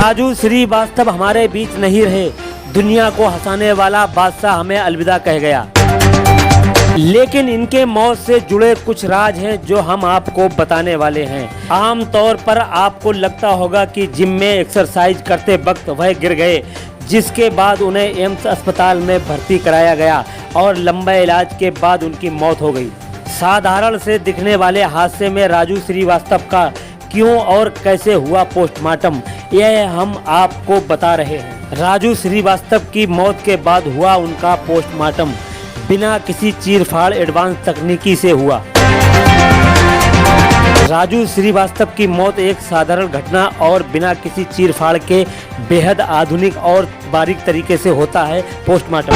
राजू श्रीवास्तव हमारे बीच नहीं रहे, दुनिया को हंसाने वाला बादशाह हमें अलविदा कह गया। लेकिन इनके मौत से जुड़े कुछ राज हैं जो हम आपको बताने वाले हैं। आम तौर पर आपको लगता होगा कि जिम में एक्सरसाइज करते वक्त वह गिर गए, जिसके बाद उन्हें एम्स अस्पताल में भर्ती कराया गया और लंबे इलाज के बाद उनकी मौत हो गई। साधारण से दिखने वाले हादसे में राजू श्रीवास्तव का क्यों और कैसे हुआ पोस्टमार्टम, यह हम आपको बता रहे हैं। राजू श्रीवास्तव की मौत के बाद हुआ उनका पोस्टमार्टम बिना किसी चीरफाड़ एडवांस तकनीकी से हुआ। राजू श्रीवास्तव की मौत एक साधारण घटना और बिना किसी चीरफाड़ के बेहद आधुनिक और बारीक तरीके से होता है पोस्टमार्टम।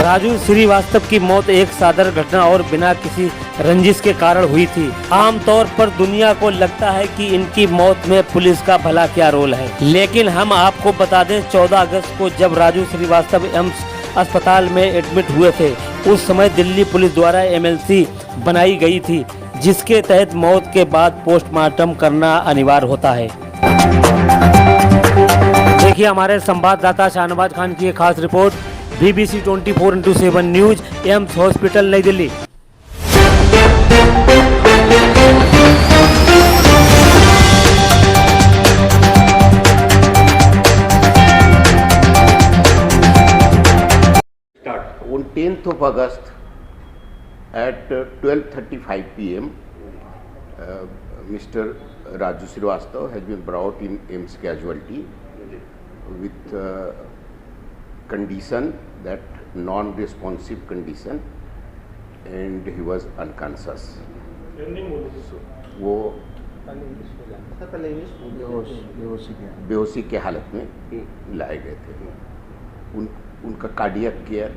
राजू श्रीवास्तव की मौत एक साधारण घटना और बिना किसी रंजिश के कारण हुई थी। आमतौर पर दुनिया को लगता है कि इनकी मौत में पुलिस का भला क्या रोल है, लेकिन हम आपको बता दें 14 अगस्त को जब राजू श्रीवास्तव एम्स अस्पताल में एडमिट हुए थे, उस समय दिल्ली पुलिस द्वारा एमएलसी बनाई गई थी, जिसके तहत मौत के बाद पोस्टमार्टम करना अनिवार्य होता है। देखिए हमारे संवाददाता शाहनवाज खान की एक खास report, BBC 24/7 news, AIIMS hospital नई Delhi. On 10th of August at 12:35 p.m. Mr. Raju Srivastava has been brought in AIIMS casualty with condition that non-responsive condition and he was unconscious. वो बेहोशी के हालत में लाए गए थे। उनका cardiac care,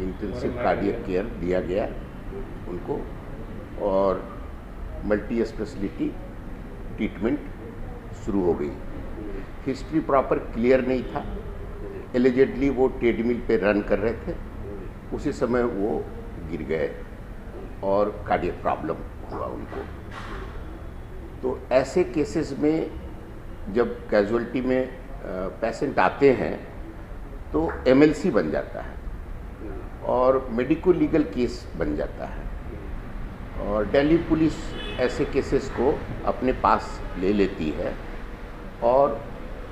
intensive cardiac care दिया गया उनको और मल्टी स्पेशलिटी ट्रीटमेंट शुरू हो गई। हिस्ट्री प्रॉपर क्लियर नहीं था। एलिजेडली वो ट्रेडमिल पे रन कर रहे थे, उसी समय वो गिर गए और कार्डियक प्रॉब्लम हुआ उनको। तो ऐसे केसेस में जब कैजुअल्टी में पेशेंट आते हैं तो एमएलसी बन जाता है और मेडिको लीगल केस बन जाता है और दिल्ली पुलिस ऐसे केसेस को अपने पास ले लेती है और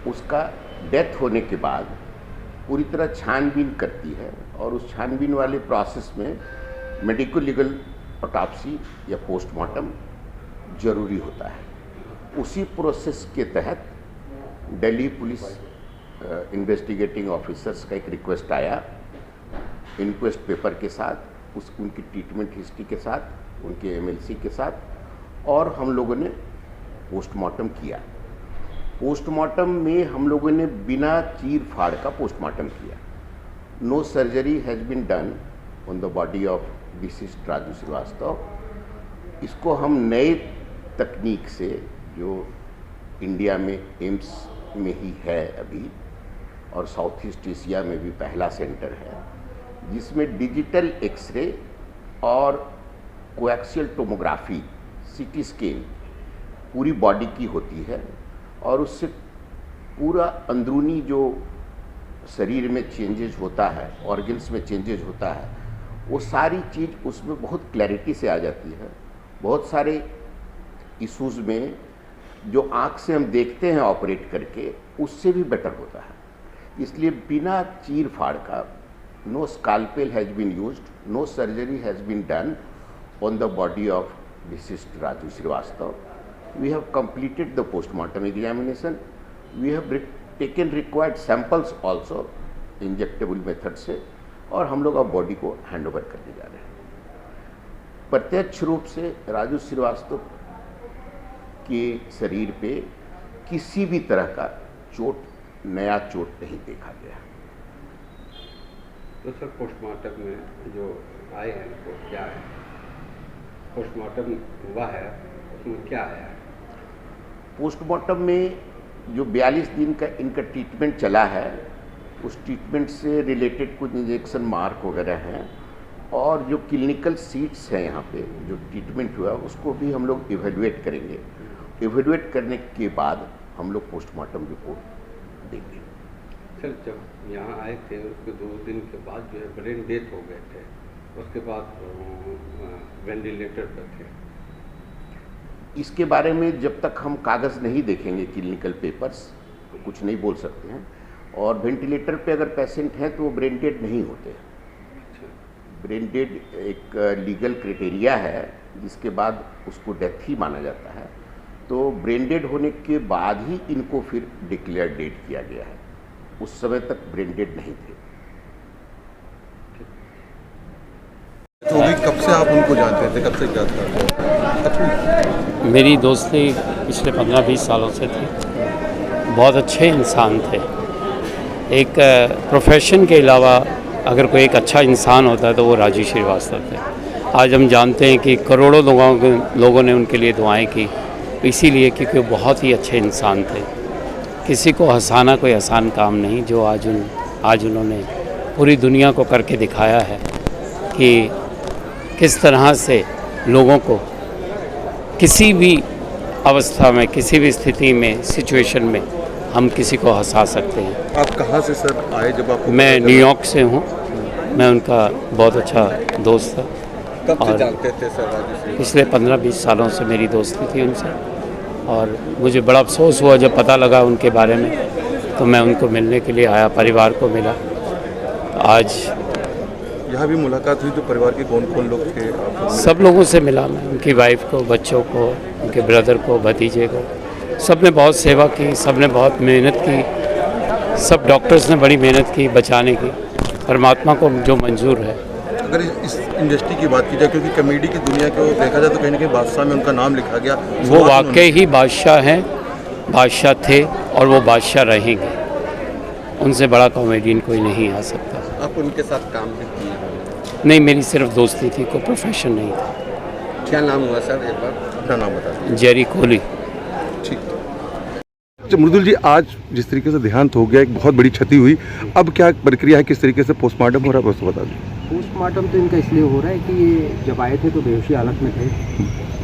उसका डेथ होने के बाद पूरी तरह छानबीन करती है और उस छानबीन वाले प्रोसेस में मेडिको लीगल ऑटोप्सी या पोस्टमार्टम जरूरी होता है। उसी प्रोसेस के तहत दिल्ली पुलिस इन्वेस्टिगेटिंग ऑफिसर्स का एक रिक्वेस्ट आया इनक्वेस्ट पेपर के साथ, उनकी ट्रीटमेंट हिस्ट्री के साथ, उनके एमएलसी के साथ, और हम लोगों ने पोस्टमार्टम किया। पोस्टमार्टम में हम लोगों ने बिना चीर फाड़ का पोस्टमार्टम किया। No surgery has been done on the body of deceased Raju Shrivastava. इसको हम नए तकनीक से, जो इंडिया में एम्स में ही है अभी और साउथ ईस्ट एशिया में भी पहला सेंटर है, जिसमें डिजिटल एक्सरे और कोएक्सियल टोमोग्राफी, सीटी स्कैन पूरी बॉडी की होती है और उससे पूरा अंदरूनी जो शरीर में चेंजेज होता है, ऑर्गन्स में चेंजेज होता है, वो सारी चीज़ उसमें बहुत क्लैरिटी से आ जाती है। बहुत सारे इश्यूज़ में जो आँख से हम देखते हैं ऑपरेट करके, उससे भी बेटर होता है। इसलिए बिना चीर फाड़ का, no scalpel has been used, no surgery has been done on the body of deceased Raju Srivastava. We have completed the postmortem examination. We have taken required samples also injectable method से, और हम लोग अब बॉडी को हैंड ओवर करने जा रहे हैं। प्रत्यक्ष रूप से राजू श्रीवास्तव के शरीर पे किसी भी तरह का नया चोट नहीं देखा गया। तो सर पोस्टमार्टम में जो आए हैं वो क्या है? पोस्टमार्टम हुआ है, उसमें क्या आया है? पोस्टमार्टम में जो 42 दिन का इनका ट्रीटमेंट चला है, उस ट्रीटमेंट से रिलेटेड कुछ इंजेक्शन मार्क वगैरह हैं और जो क्लिनिकल सीट्स हैं यहाँ पे जो ट्रीटमेंट हुआ उसको भी हम लोग इवेलुएट करेंगे। इवेलुएट करने के बाद हम लोग पोस्टमार्टम रिपोर्ट देंगे। सर, जब यहाँ आए थे उसके 2 दिन के बाद जो है ब्रेन डेथ हो गए थे, उसके बाद वेंटिलेटर पर थे। इसके बारे में जब तक हम कागज़ नहीं देखेंगे, क्लिनिकल पेपर्स, तो कुछ नहीं बोल सकते हैं। और वेंटिलेटर पे अगर पेशेंट हैं तो वो ब्रेन डेड नहीं होते। ब्रेन डेड एक लीगल क्राइटेरिया है जिसके बाद उसको डेथ ही माना जाता है। तो ब्रेन डेड होने के बाद ही इनको फिर डिक्लेयर डेड किया गया है, उस समय तक ब्रेन डेड नहीं थे। तो अभी कब से आप उनको जानते थे, कब से क्या था? मेरी दोस्ती पिछले 15-20 सालों से थी। बहुत अच्छे इंसान थे। एक प्रोफेशन के अलावा अगर कोई एक अच्छा इंसान होता है तो वो राजू श्रीवास्तव थे। आज हम जानते हैं कि करोड़ों लोगों ने उनके लिए दुआएं की, इसीलिए क्योंकि वो बहुत ही अच्छे इंसान थे। किसी को हंसाना कोई आसान काम नहीं, जो आज उन्होंने पूरी दुनिया को करके दिखाया है कि किस तरह से लोगों को किसी भी अवस्था में, किसी भी स्थिति में, सिचुएशन में हम किसी को हंसा सकते हैं। आप कहाँ से सर आए जब आप? मैं न्यूयॉर्क से हूँ। मैं उनका बहुत अच्छा दोस्त था। कब से और जानते थे सर राजू श्रीवास्तव? पिछले 15-20 सालों से मेरी दोस्ती थी उनसे, और मुझे बड़ा अफसोस हुआ जब पता लगा उनके बारे में, तो मैं उनको मिलने के लिए आया, परिवार को मिला। आज यहाँ भी मुलाकात हुई तो परिवार के कौन कौन लोग थे? सब लोगों से मिला मैं, उनकी वाइफ को, बच्चों को, उनके ब्रदर को, भतीजे को। सब ने बहुत सेवा की, सब ने बहुत मेहनत की, सब डॉक्टर्स ने बड़ी मेहनत की बचाने की। परमात्मा को जो मंजूर है। अगर इस इंडस्ट्री की बात की जाए, क्योंकि कॉमेडी की दुनिया को देखा जाए तो कहीं ना कहीं बादशाह में उनका नाम लिखा गया। वो वाकई ही बादशाह हैं, बादशाह थे और वो बादशाह रहेंगे। उनसे बड़ा कॉमेडियन कोई नहीं आ सकता। आप उनके साथ काम भी किए? नहीं, मेरी सिर्फ दोस्ती थी, कोई प्रोफेशन नहीं था। क्या नाम हुआ सर, एक बार अपना नाम बता दीजिए। जेरी कोहली। ठीक। अच्छा मृदुल जी, आज जिस तरीके से देहांत हो गया, एक बहुत बड़ी क्षति हुई, अब क्या प्रक्रिया है, किस तरीके से पोस्टमार्टम हो रहा है, बस बता दीजिए। पोस्टमार्टम तो इनका इसलिए हो रहा है कि ये जब आए थे तो बेहोशी हालत में थे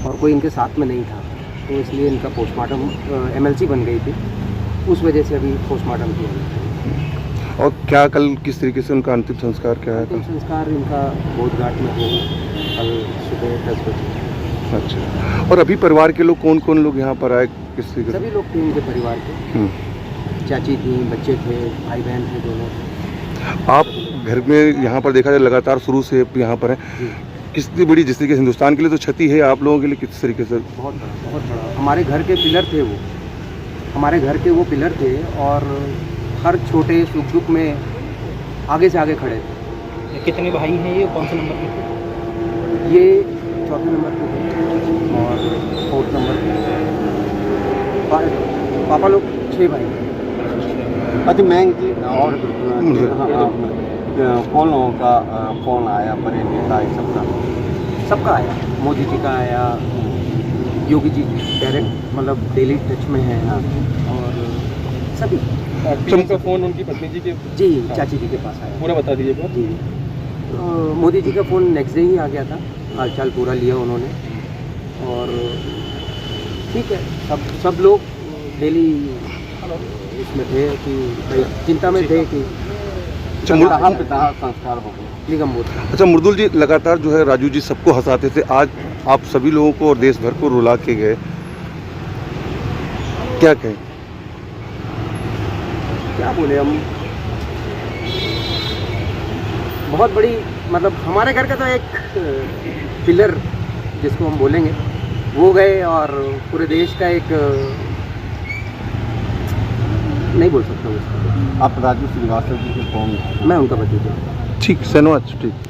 और कोई इनके साथ में नहीं था, तो इसलिए इनका पोस्टमार्टम एमएलसी बन गई थी, उस वजह से अभी पोस्टमार्टम किया गया। और क्या कल किस तरीके से उनका अंतिम संस्कार क्या है? अंतिम संस्कार इनका बोधघाट में होगा कल सुबह 10 बजे। अच्छा, और अभी परिवार के लोग कौन कौन लोग यहाँ पर आए, किस तरीके से? सभी लोग थे इनके परिवार के, चाची थी, बच्चे थे, भाई बहन थे दोनों। आप घर में यहाँ पर देखा जाए लगातार शुरू से यहाँ पर हैं, कितनी बड़ी, जिस तरीके से हिंदुस्तान के लिए तो क्षति है, आप लोगों के लिए किस तरीके से? बहुत बड़ा। हमारे घर के पिलर थे वो, हमारे घर के वो पिलर थे और हर छोटे सुख दुख में आगे से आगे खड़े थे। कितने भाई हैं ये, कौन से नंबर पे? ये चौथे नंबर पे थे और 4th नंबर पे। पापा लोग 6 भाई हैं। अच्छा मैं और कौन लोगों का फ़ोन आया, बड़े नेता ये सबका आया, मोदी जी का आया, योगी जी डायरेक्ट मतलब डेली टच में है और सभी। का फ़ोन उनकी पत्नी जी के? जी, चाची जी के पास आया। पूरा बता दीजिएगा जी। मोदी जी का फ़ोन नेक्स्ट डे ही आ गया था, हाल चाल पूरा लिया उन्होंने और ठीक है। सब लोग डेली इसमें थे कि भाई चिंता में थे कि पिता संस्कार हो गया निगम बोध। अच्छा मृदुल जी, लगातार जो है राजू जी सबको हंसाते थे, आज आप सभी लोगों को और देश भर को रुला के गए, क्या कहें? क्या बोले हम, बहुत बड़ी मतलब हमारे घर का तो एक पिलर जिसको हम बोलेंगे वो गए और पूरे देश का एक नहीं बोल सकता हूँ। आप राजू श्रीवास्तव जी के कौन? मैं उनका भतीजा। ठीक, सनवाज, ठीक।